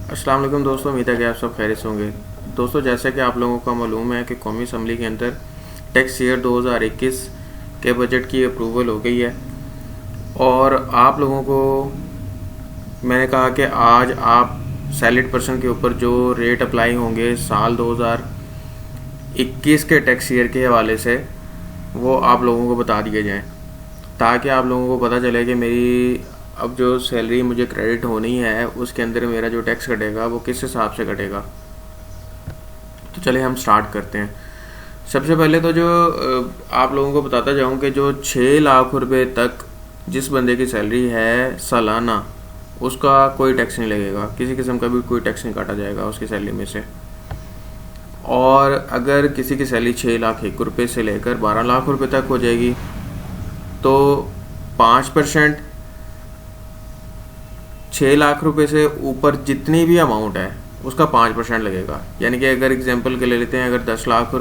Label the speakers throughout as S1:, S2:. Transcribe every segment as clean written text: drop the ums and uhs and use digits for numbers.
S1: अस्सलाम वालेकुम दोस्तों, उम्मीद है कि आप सब खैरियत से होंगे। दोस्तों, जैसा कि आप लोगों को मालूम है कि कौमी असम्बली के अंदर टैक्स ईयर 2021 के बजट की अप्रूवल हो गई है और आप लोगों को मैंने कहा कि आज आप सैलरीड पर्सन के ऊपर जो रेट अप्लाई होंगे साल 2021 के टैक्स ईयर के हवाले से वो आप लोगों को बता दिए जाएं, ताकि आप लोगों को पता चले कि मेरी अब जो सैलरी मुझे क्रेडिट होनी है उसके अंदर मेरा जो टैक्स कटेगा वो किस हिसाब से कटेगा। तो चलिए हम स्टार्ट करते हैं। सबसे पहले तो जो आप लोगों को बताता जाऊं कि जो 6 लाख रुपए तक जिस बंदे की सैलरी है सालाना, उसका कोई टैक्स नहीं लगेगा, किसी किस्म का भी कोई टैक्स नहीं काटा जाएगा उसकी सैलरी में से। और अगर किसी की सैलरी 6 लाख 1 रुपये से लेकर 12 लाख रुपए तक हो जाएगी तो 5%, 6 लाख रुपए से ऊपर जितनी भी अमाउंट है उसका 5% लगेगा। यानी कि अगर एग्जांपल के ले लेते हैं, अगर 10 लाख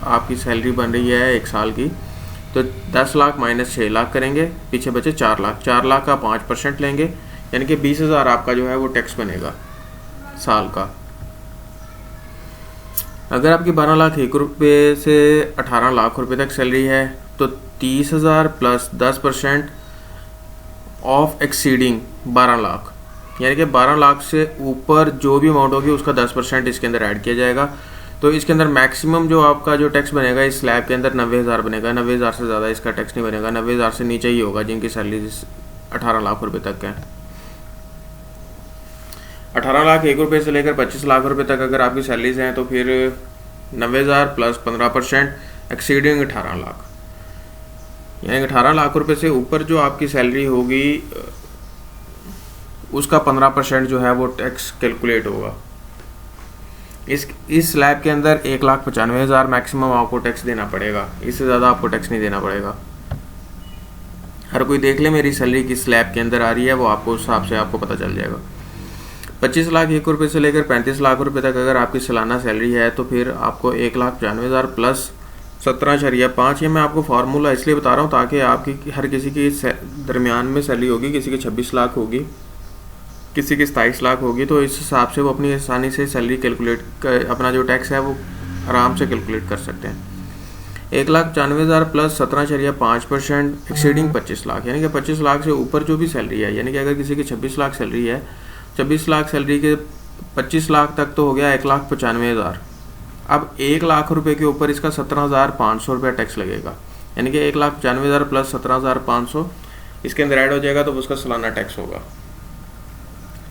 S1: आपकी सैलरी बन रही है 1 साल की, तो 10 लाख माइनस 6 लाख करेंगे, पीछे बचे 4 लाख। 4 लाख का 5% लेंगे, यानी कि 20,000 आपका जो है वो टैक्स बनेगा साल का। अगर आपकी 12 लाख 1 रुपये से 18 लाख रुपए तक सैलरी है तो 30,000 प्लस 10% ऑफ एक्सीडिंग 12 लाख, यानी कि 12 लाख से ऊपर जो भी अमाउंट होगी उसका 10% इसके अंदर ऐड किया जाएगा। तो इसके अंदर मैक्सिमम जो आपका जो टैक्स बनेगा इस स्लैब के अंदर 90,000 बनेगा। 90,000 से ज़्यादा इसका टैक्स नहीं बनेगा, 90,000 से नीचे ही होगा जिनकी सैलरी 18 लाख रुपए तक है। 18 लाख 1 रुपये से लेकर 25 लाख रुपए तक अगर आपकी सैलरीज हैं तो फिर 90,000 प्लस 15% एक्सीडिंग 18 लाख, यानी 18 लाख रुपए से ऊपर जो आपकी सैलरी होगी उसका 15% जो है वो टैक्स कैलकुलेट होगा। इस स्लैब के अंदर 1,95,000 मैक्सिमम आपको टैक्स देना पड़ेगा, इससे ज़्यादा आपको टैक्स नहीं देना पड़ेगा। हर कोई देख ले मेरी सैलरी किस स्लैब के अंदर आ रही है, वो आपको उस हिसाब से आपको पता चल जाएगा। 25 लाख 1 रुपये से लेकर 35 लाख रुपए तक अगर आपकी सालाना सैलरी है तो फिर आपको 1,95,000 प्लस 17.5। ये मैं आपको फार्मूला इसलिए बता रहा हूँ ताकि आपकी हर किसी की दरमियान में सैलरी होगी, किसी की 26 लाख होगी, किसी की 27 लाख होगी, तो इस हिसाब से वो अपनी आसानी से सैलरी कैलकुलेट कर अपना जो टैक्स है वो आराम से कैलकुलेट कर सकते हैं। 1,95,000 प्लस 17.5% एक्सीडिंग 25 लाख, यानी कि 25 लाख से ऊपर जो भी सैलरी है, यानी कि अगर किसी की 26 लाख सैलरी है, 26 लाख सैलरी के 25 लाख तक तो हो गया 1,95,000। अब 1 लाख रुपए के ऊपर इसका 17,500 रुपया टैक्स लगेगा, यानी कि 1,95,000 प्लस 17,500 इसके अंदर ऐड हो जाएगा तो उसका सालाना टैक्स होगा।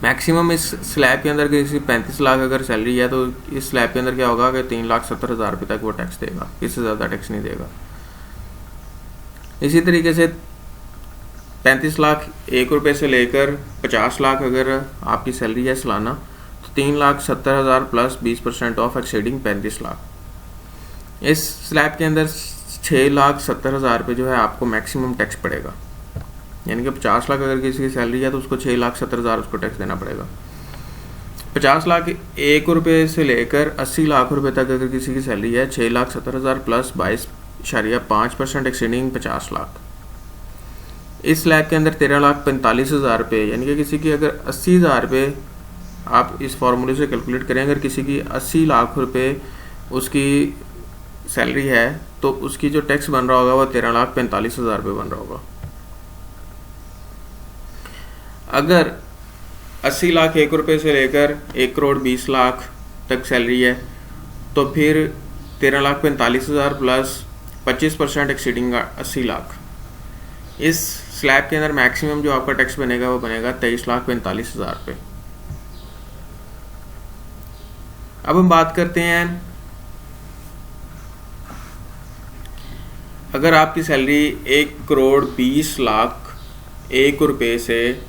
S1: मैक्सिमम इस स्लैब के अंदर किसी 35 लाख अगर सैलरी है तो इस स्लैब के अंदर क्या होगा कि 3,70,000 रुपये तक वो टैक्स देगा, इससे ज़्यादा टैक्स नहीं देगा। इसी तरीके से 35 लाख 1 रुपये से लेकर 50 लाख अगर आपकी सैलरी है सालाना तो 3,70,000 प्लस 20% ऑफ एक्सीडिंग 35 लाख। इस स्लैब के अंदर 6,70,000 रुपये जो है आपको मैक्सिमम टैक्स पड़ेगा, यानी कि 50 लाख अगर किसी की सैलरी है तो उसको 6,70,000 उसको टैक्स देना पड़ेगा। 50 लाख 1 रुपये से लेकर 80 लाख रुपए तक अगर किसी की सैलरी है 6,70,000 प्लस 22.5% एक्सीडिंग 50 लाख। इस स्लैब के अंदर 13,45,000 रुपये, यानी कि किसी की अगर 80,000 रुपये आप इस फार्मूले से कैलकुलेट करें, अगर किसी की 80 लाख रुपये उसकी सैलरी है तो उसकी जो टैक्स बन रहा होगा वो 13,45,000 रुपये बन रहा होगा। अगर 80 लाख 1 रुपये से लेकर 1,20,00,000 तक सैलरी है तो फिर 13,45,000 प्लस 25% एक्सीडिंग 80 लाख। इस स्लैब के अंदर मैक्सिमम जो आपका टैक्स बनेगा वो बनेगा 23,45,000 रुपये। अब हम बात करते हैं, अगर आपकी सैलरी 1,20,00,000 1 रुपये से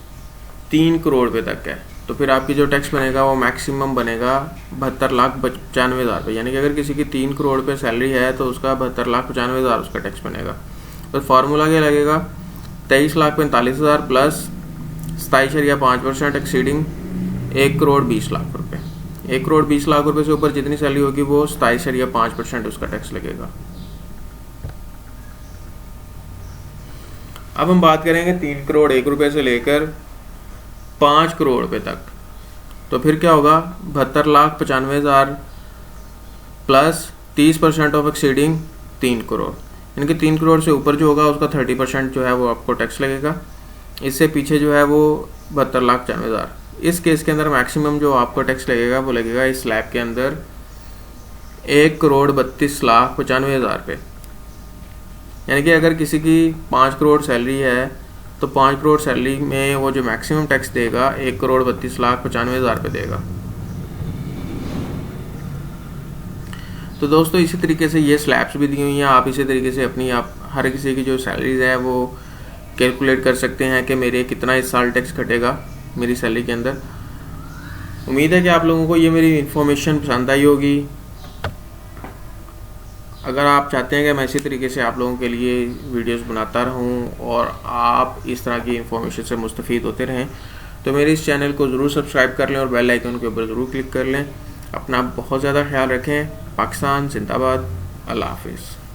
S1: 3 करोड़ रुपये तक है तो फिर आपकी जो टैक्स बनेगा वो मैक्सिमम बनेगा 72,95,000 रुपये, यानी कि अगर किसी की 3 करोड़ रुपये सैलरी है तो उसका 72,95,000 उसका टैक्स बनेगा। तो फार्मूला क्या लगेगा, 23,45,000 प्लस 27.5% एक्सीडिंग 1,20,00,000 रुपये। 1,20,00,000 रुपये से ऊपर जितनी सैलरी होगी वो 27.5% उसका टैक्स लगेगा। अब हम बात करेंगे 3 करोड़ 1 रुपये से लेकर 5 करोड़ रुपए तक। तो फिर क्या होगा, 72,95,000 प्लस 30% ऑफ एक्सीडिंग 3 करोड़, यानी कि 3 करोड़ से ऊपर जो होगा उसका 30% जो है वो आपको टैक्स लगेगा। इससे पीछे जो है वो 72,95,000। इस केस के अंदर मैक्सिमम जो आपको टैक्स लगेगा वो लगेगा इस स्लैब के अंदर 1,32,95,000 पे। यानी कि अगर किसी की 5 करोड़ सैलरी है तो 5 करोड़ सैलरी में वो जो मैक्सिमम टैक्स देगा 1,32,95,000 पे देगा। तो दोस्तों इसी तरीके से ये स्लैब्स भी दी हुई हैं, आप इसी तरीके से अपनी आप हर किसी की जो सैलरीज है वो कैलकुलेट कर सकते हैं कि मेरे कितना इस साल टैक्स कटेगा मेरी सैलरी के अंदर। उम्मीद है कि आप लोगों को ये मेरी इन्फॉर्मेशन पसंद आई होगी। अगर आप चाहते हैं कि मैं इसी तरीके से आप लोगों के लिए वीडियोस बनाता रहूं और आप इस तरह की इन्फॉर्मेशन से मुस्तफ़ीद होते रहें, तो मेरे इस चैनल को ज़रूर सब्सक्राइब कर लें और बेल आइकन के ऊपर ज़रूर क्लिक कर लें। अपना बहुत ज़्यादा ख्याल रखें। पाकिस्तान जिंदाबाद। अल्लाह हाफिज़।